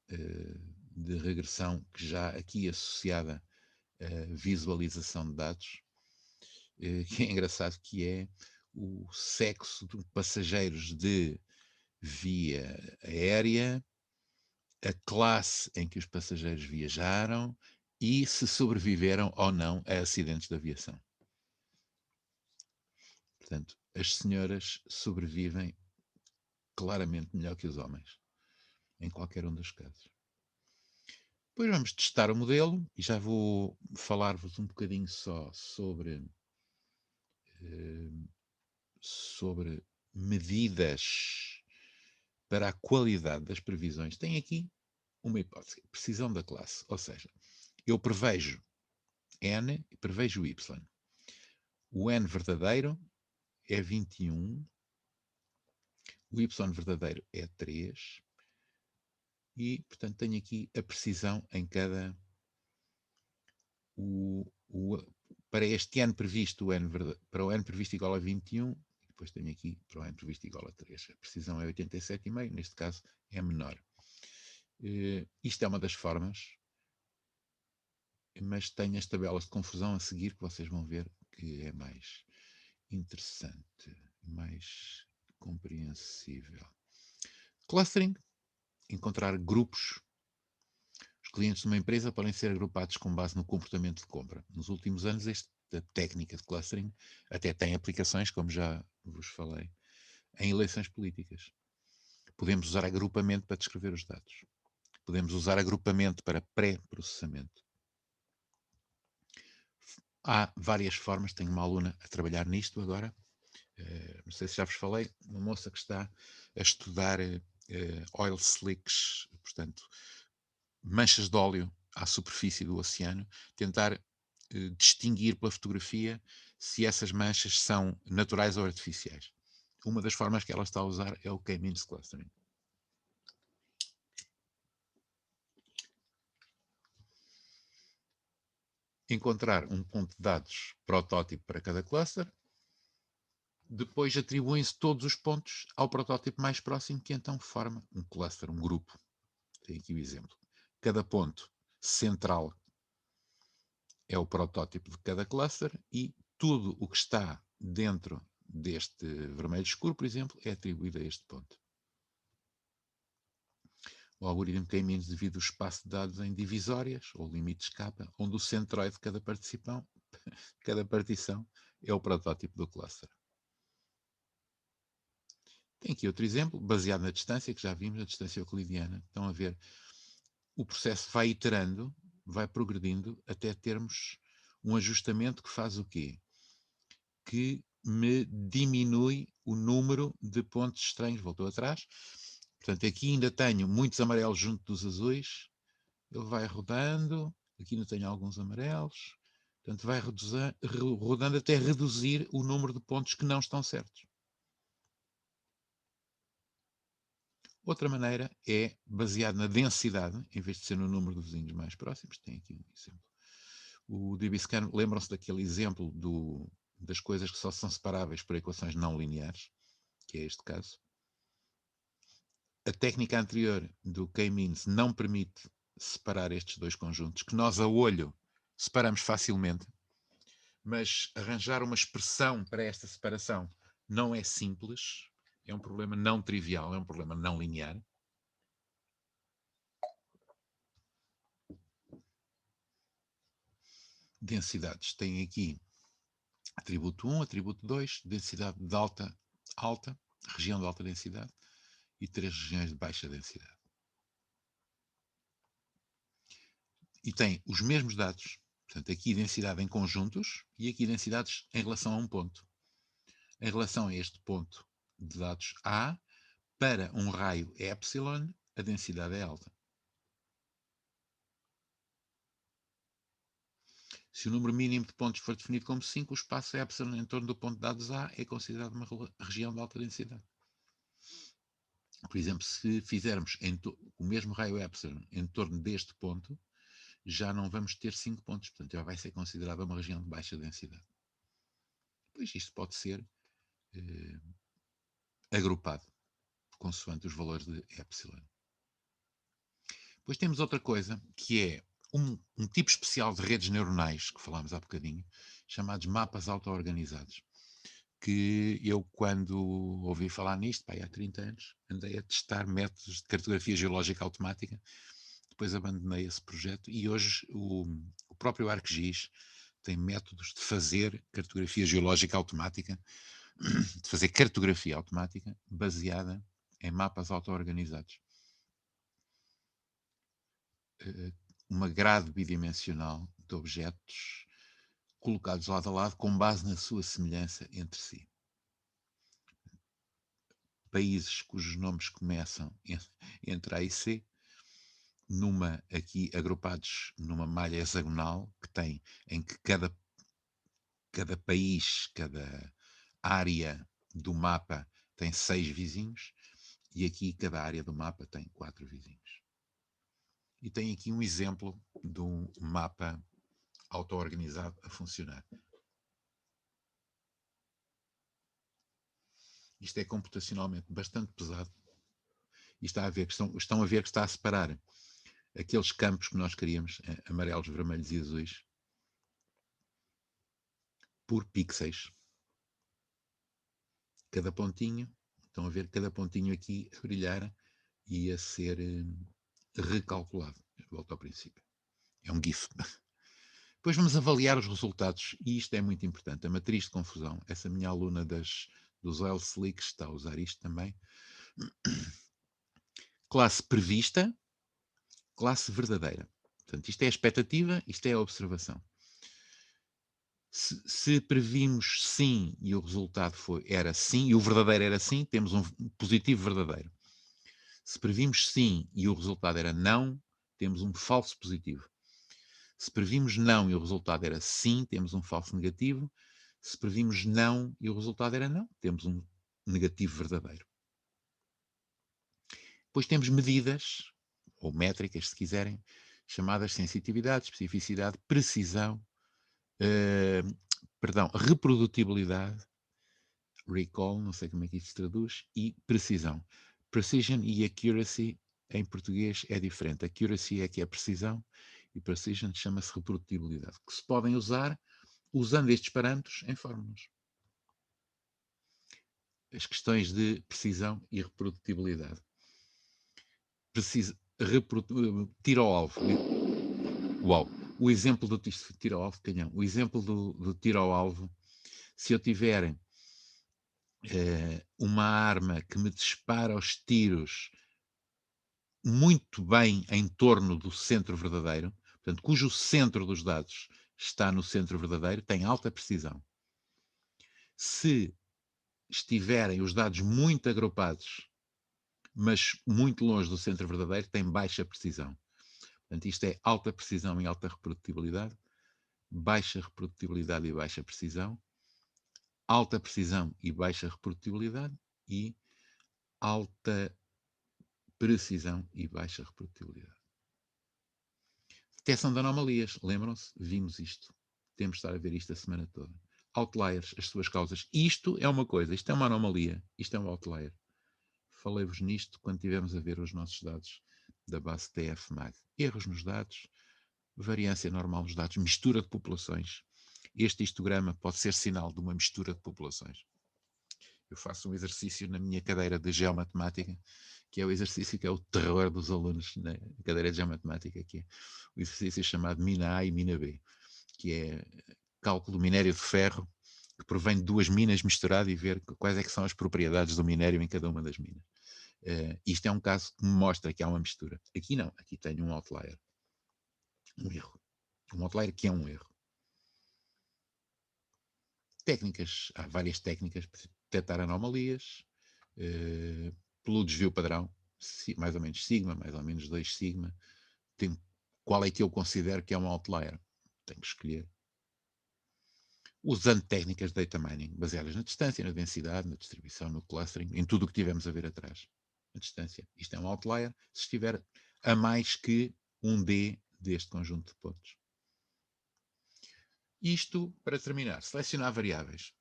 de regressão, que já aqui associada à visualização de dados, que é engraçado, que é o sexo de passageiros de via aérea, a classe em que os passageiros viajaram e se sobreviveram ou não a acidentes de aviação. Portanto, as senhoras sobrevivem claramente melhor que os homens, em qualquer um dos casos. Depois vamos testar o modelo e já vou falar-vos um bocadinho só sobre medidas para a qualidade das previsões. Tem aqui uma hipótese, precisão da classe, ou seja, eu prevejo N e prevejo Y. O N verdadeiro é 21, o Y verdadeiro é 3 e, portanto, tenho aqui a precisão em cada... para este N previsto, para o N previsto igual a 21, depois tenho aqui para o N previsto igual a 3. A precisão é 87,5, neste caso é menor. Isto é uma das formas, mas tenho as tabelas de confusão a seguir que vocês vão ver que é mais interessante, mais compreensível. Clustering, encontrar grupos. Os clientes de uma empresa podem ser agrupados com base no comportamento de compra. Nos últimos anos, esta técnica de clustering até tem aplicações, como já vos falei, em eleições políticas. Podemos usar agrupamento para descrever os dados. Podemos usar agrupamento para pré-processamento. Há várias formas. Tenho uma aluna a trabalhar nisto agora. Não sei se já vos falei, uma moça que está a estudar oil slicks, portanto, manchas de óleo à superfície do oceano, tentar distinguir pela fotografia se essas manchas são naturais ou artificiais. Uma das formas que ela está a usar é o K-means clustering. encontrar um ponto de dados protótipo para cada cluster, depois atribuem-se todos os pontos ao protótipo mais próximo, que então forma um cluster, um grupo. Tem aqui o exemplo. Cada ponto central é o protótipo de cada cluster e tudo o que está dentro deste vermelho escuro, por exemplo, é atribuído a este ponto. O algoritmo K-means divide o espaço de dados em divisórias, ou limites K, onde o centroide de cada partição é o protótipo do cluster. Tem aqui outro exemplo, baseado na distância, que já vimos, a distância euclidiana. Estão a ver, o processo vai iterando, vai progredindo, até termos um ajustamento que faz o quê? Que me diminui o número de pontos estranhos. Voltou atrás. Portanto, aqui ainda tenho muitos amarelos junto dos azuis. Ele vai rodando. Aqui ainda tenho alguns amarelos. Portanto, vai rodando até reduzir o número de pontos que não estão certos. Outra maneira é baseado na densidade, em vez de ser no número de vizinhos mais próximos. Tem aqui um exemplo. O DBScan, lembram-se daquele exemplo das coisas que só são separáveis por equações não lineares, que é este caso. A técnica anterior do K-means não permite separar estes dois conjuntos, que nós a olho separamos facilmente, mas arranjar uma expressão para esta separação não é simples, é um problema não trivial, é um problema não linear. Densidades. Tem aqui atributo 1, atributo 2, densidade de alta, região de alta densidade e 3 regiões de baixa densidade. E tem os mesmos dados, portanto, aqui densidade em conjuntos e aqui densidades em relação a um ponto. Em relação a este ponto de dados A, para um raio epsilon, a densidade é alta. Se o número mínimo de pontos for definido como 5, o espaço epsilon em torno do ponto de dados A é considerado uma região de alta densidade. Por exemplo, se fizermos o mesmo raio epsilon em torno deste ponto, já não vamos ter 5 pontos, portanto já vai ser considerada uma região de baixa densidade. Pois isto pode ser agrupado, consoante os valores de epsilon. Depois temos outra coisa, que é um tipo especial de redes neuronais, que falámos há bocadinho, chamados mapas auto-organizados, que eu, quando ouvi falar nisto, há 30 anos, andei a testar métodos de cartografia geológica automática, depois abandonei esse projeto e hoje o próprio ArcGIS tem métodos de fazer cartografia geológica automática, de fazer cartografia automática baseada em mapas auto-organizados. Uma grade bidimensional de objetos colocados lado a lado com base na sua semelhança entre si. Países cujos nomes começam entre A e C, aqui agrupados numa malha hexagonal em que cada país, cada área do mapa tem 6 vizinhos e aqui cada área do mapa tem 4 vizinhos. E tem aqui um exemplo de um mapa auto-organizado a funcionar. Isto é computacionalmente bastante pesado. E estão a ver que está a separar aqueles campos que nós queríamos, amarelos, vermelhos e azuis, por pixels. Cada pontinho, estão a ver cada pontinho aqui a brilhar e a ser recalculado. Volto ao princípio. É um GIF. Depois vamos avaliar os resultados, e isto é muito importante. A matriz de confusão. Essa minha aluna dos Oil Slicks está a usar isto também. Classe prevista, classe verdadeira. Portanto, isto é a expectativa, isto é a observação. Se previmos sim e o resultado era sim, e o verdadeiro era sim, temos um positivo verdadeiro. Se previmos sim e o resultado era não, temos um falso positivo. Se previmos não e o resultado era sim, temos um falso negativo. Se previmos não e o resultado era não, temos um negativo verdadeiro. Depois temos medidas, ou métricas, se quiserem, chamadas sensitividade, especificidade, precisão, eh, perdão, reprodutibilidade, recall, não sei como é que isto se traduz, e precisão. Precision e accuracy em português é diferente. Accuracy é que é precisão e precision chama-se reprodutibilidade, que se podem usar usando estes parâmetros em fórmulas. As questões de precisão e reprodutibilidade. Tiro ao alvo. Uau! O exemplo do tiro ao alvo, canhão. O exemplo do tiro ao alvo, se eu tiver uma arma que me dispara os tiros muito bem em torno do centro verdadeiro, portanto, cujo centro dos dados está no centro verdadeiro, tem alta precisão. Se estiverem os dados muito agrupados, mas muito longe do centro verdadeiro, tem baixa precisão. Portanto, isto é alta precisão e alta reprodutibilidade, baixa reprodutibilidade e baixa precisão, alta precisão e baixa reprodutibilidade e alta precisão e baixa reprodutibilidade. Detecção de anomalias. Lembram-se? Vimos isto. Temos de estar a ver isto a semana toda. Outliers, as suas causas. Isto é uma coisa, isto é uma anomalia, isto é um outlier. Falei-vos nisto quando tivemos a ver os nossos dados da base TF-MAG. Erros nos dados, variância normal nos dados, mistura de populações. Este histograma pode ser sinal de uma mistura de populações. Eu faço um exercício na minha cadeira de geomatemática, que é o exercício que é o terror dos alunos na cadeira de geomatemática, que é o exercício chamado mina A e mina B, que é cálculo do minério de ferro, que provém de duas minas misturadas e ver quais é que são as propriedades do minério em cada uma das minas. Isto é um caso que me mostra que há uma mistura. Aqui não, aqui tenho um outlier, um erro. Um outlier que é um erro. Técnicas, há várias técnicas para detectar anomalias, pelo desvio padrão, mais ou menos sigma, mais ou menos 2 sigma. Qual é que eu considero que é um outlier? Tenho que escolher. Usando técnicas de data mining, baseadas na distância, na densidade, na distribuição, no clustering, em tudo o que tivemos a ver atrás. A distância. Isto é um outlier se estiver a mais que um D deste conjunto de pontos. Isto, para terminar, selecionar variáveis.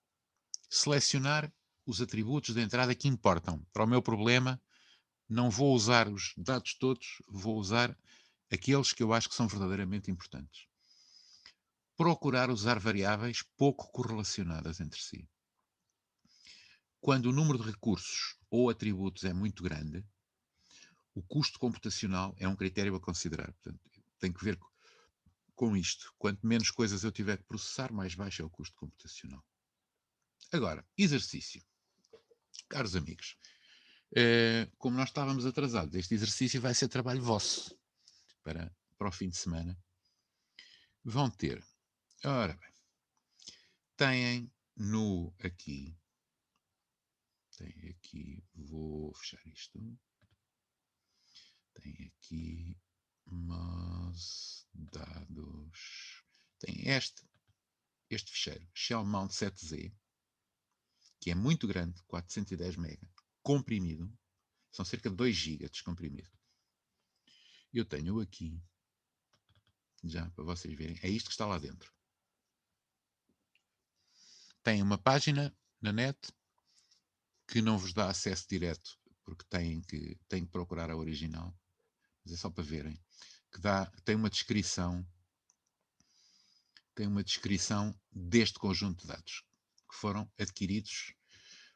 Selecionar os atributos de entrada que importam. Para o meu problema, não vou usar os dados todos, vou usar aqueles que eu acho que são verdadeiramente importantes. Procurar usar variáveis pouco correlacionadas entre si. Quando o número de recursos ou atributos é muito grande, o custo computacional é um critério a considerar. Portanto, tem que ver com isto. Quanto menos coisas eu tiver que processar, mais baixo é o custo computacional. Agora, exercício. Caros amigos, como nós estávamos atrasados, este exercício vai ser trabalho vosso para o fim de semana. Vão ter, ora bem, têm no aqui, vou fechar isto, tem aqui mas dados, tem este ficheiro, Shell Mount 7Z, que é muito grande, 410 MB, comprimido, são cerca de 2 GB descomprimido. Eu tenho aqui, já para vocês verem, é isto que está lá dentro. Tem uma página na net que não vos dá acesso direto, porque têm que procurar a original, mas é só para verem, que tem uma descrição deste conjunto de dados que foram adquiridos.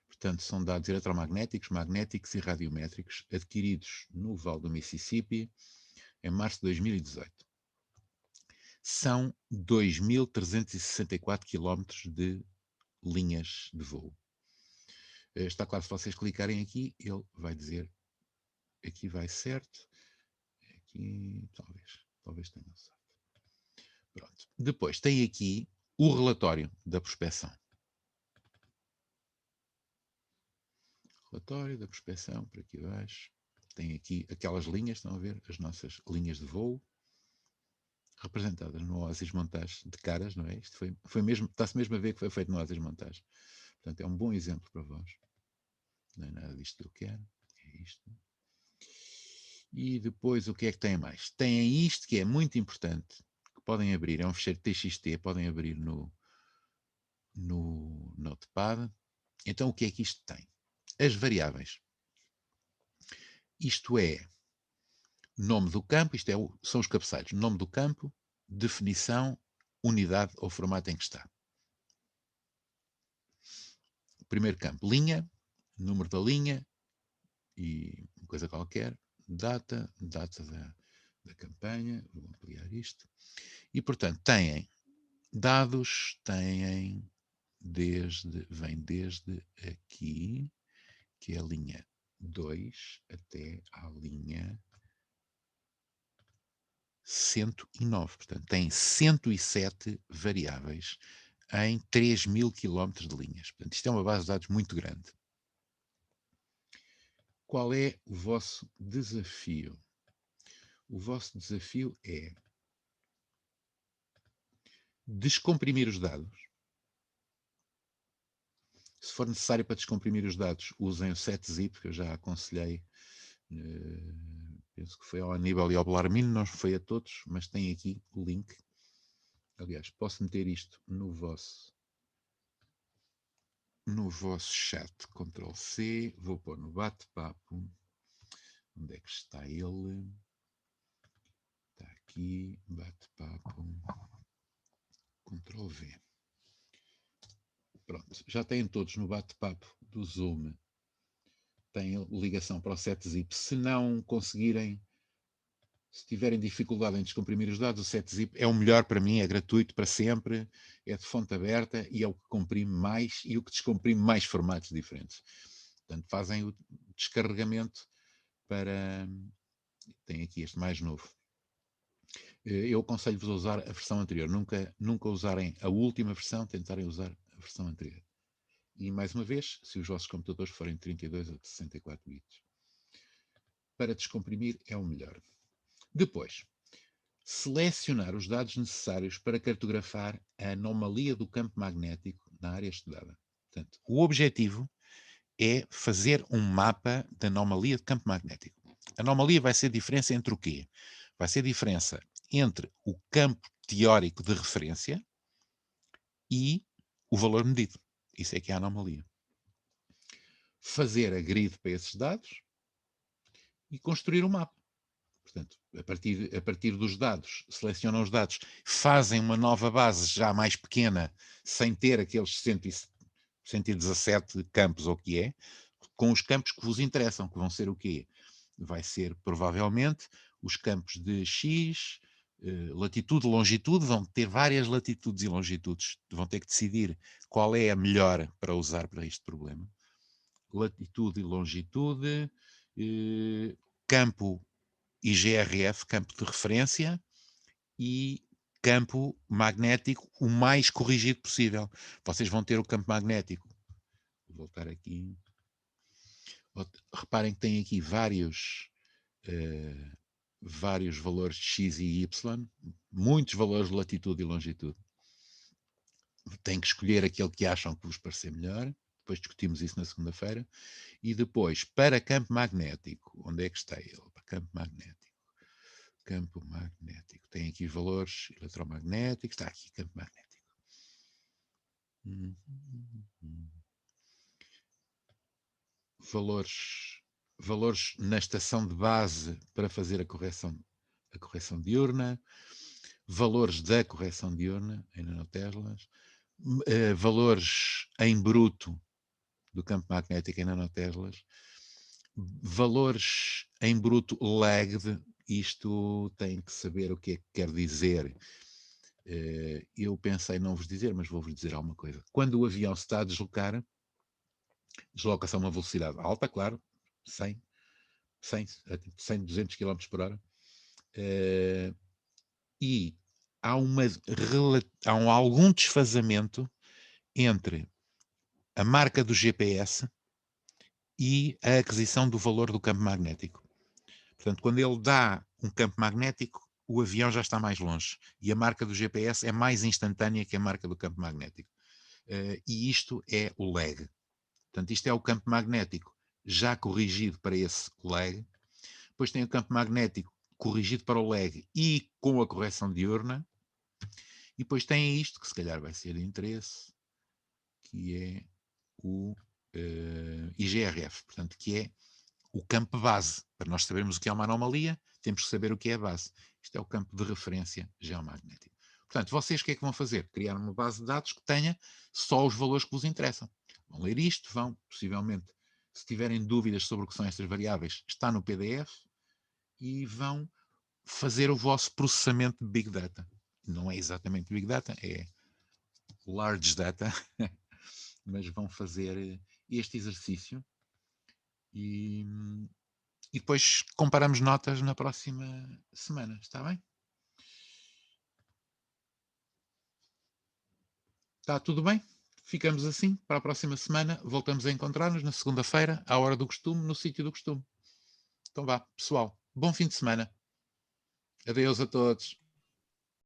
Portanto, são dados eletromagnéticos, magnéticos e radiométricos adquiridos no Vale do Mississippi em março de 2018. São 2.364 km de linhas de voo. Está claro, se vocês clicarem aqui, ele vai dizer, aqui vai certo, aqui talvez tenha certo. Pronto. Depois tem aqui o relatório da prospecção. Relatório da prospecção, por aqui abaixo. Tem aqui aquelas linhas, estão a ver? As nossas linhas de voo, representadas no Oasis Montage de caras, não é? Isto foi mesmo, está-se mesmo a ver que foi feito no Oasis Montage. Portanto, é um bom exemplo para vós. Não é nada disto que eu quero. É isto. E depois, o que é que tem mais? Tem isto que é muito importante, que podem abrir, é um ficheiro TXT, podem abrir no Notepad. Então, o que é que isto tem? As variáveis. Isto é nome do campo, são os cabeçalhos. Nome do campo, definição, unidade ou formato em que está. Primeiro campo, linha, número da linha e uma coisa qualquer, data da campanha, vou ampliar isto. E, portanto, têm dados, vem desde aqui, que é a linha 2, até à linha 109. Portanto, tem 107 variáveis em 3.000 km de linhas. Portanto, isto é uma base de dados muito grande. Qual é o vosso desafio? O vosso desafio é descomprimir os dados. Se for necessário para descomprimir os dados, usem o setzip, que eu já aconselhei. Penso que foi ao Aníbal e ao Belarmino, não foi a todos, mas tem aqui o link. Aliás, posso meter isto no vosso chat. Ctrl+C, vou pôr no bate-papo. Onde é que está ele? Está aqui, bate-papo. Ctrl+V. Pronto, já têm todos no bate-papo do Zoom. Tem ligação para o setzip. Se não conseguirem, se tiverem dificuldade em descomprimir os dados, o setzip é o melhor para mim, é gratuito para sempre, é de fonte aberta e é o que comprime mais e o que descomprime mais formatos diferentes. Portanto, fazem o descarregamento para... Tem aqui este mais novo. Eu aconselho-vos a usar a versão anterior. Nunca usarem a última versão, tentarem usar a versão anterior. E, mais uma vez, se os vossos computadores forem 32 ou 64 bits. Para descomprimir é o melhor. Depois, selecionar os dados necessários para cartografar a anomalia do campo magnético na área estudada. Portanto, o objetivo é fazer um mapa da anomalia de campo magnético. A anomalia vai ser a diferença entre o quê? Vai ser a diferença entre o campo teórico de referência e o valor medido. Isso é que é a anomalia. Fazer a grid para esses dados e construir um mapa. Portanto, a partir dos dados, selecionam os dados, fazem uma nova base já mais pequena, sem ter aqueles 117 campos, ou o que é, com os campos que vos interessam, que vão ser o quê? Vai ser, provavelmente, os campos de X, latitude, longitude, vão ter várias latitudes e longitudes, vão ter que decidir qual é a melhor para usar para este problema. Latitude e longitude, campo IGRF, campo de referência, e campo magnético o mais corrigido possível. Vocês vão ter o campo magnético. Vou voltar aqui. Reparem que tem aqui vários valores de X e Y, muitos valores de latitude e longitude. Têm que escolher aquele que acham que vos parecer melhor. Depois discutimos isso na segunda-feira. E depois, para campo magnético, onde é que está ele? Para campo magnético. Campo magnético. Tem aqui os valores eletromagnéticos. Está aqui, campo magnético. Valores na estação de base para fazer a correção diurna. Valores da correção diurna em nanoteslas. Valores em bruto do campo magnético em nanoteslas. Valores em bruto lagged. Isto tem que saber o que é que quer dizer. Eu pensei não vos dizer, mas vou-vos dizer alguma coisa. Quando o avião se está a deslocar, desloca-se a uma velocidade alta, claro, 100, 200 km por hora, e há algum desfazamento entre a marca do GPS e a aquisição do valor do campo magnético. Portanto, quando ele dá um campo magnético, o avião já está mais longe. E a marca do GPS é mais instantânea que a marca do campo magnético. E isto é o lag. Portanto, isto é o campo magnético já corrigido para esse lag. Depois tem o campo magnético corrigido para o lag e com a correção diurna. E depois tem isto, que se calhar vai ser de interesse, que é o IGRF, portanto, que é o campo base. Para nós sabermos o que é uma anomalia, temos que saber o que é a base. Isto é o campo de referência geomagnético. Portanto, vocês o que é que vão fazer? Criar uma base de dados que tenha só os valores que vos interessam. Vão ler isto, vão, possivelmente, se tiverem dúvidas sobre o que são estas variáveis, está no PDF, e vão fazer o vosso processamento de Big Data. Não é exatamente Big Data, é Large Data, mas vão fazer este exercício e, e depois comparamos notas na próxima semana, está bem? Está tudo bem? Ficamos assim, para a próxima semana voltamos a encontrar-nos na segunda-feira, à hora do costume, no sítio do costume. Então vá, pessoal, bom fim de semana. Adeus a todos.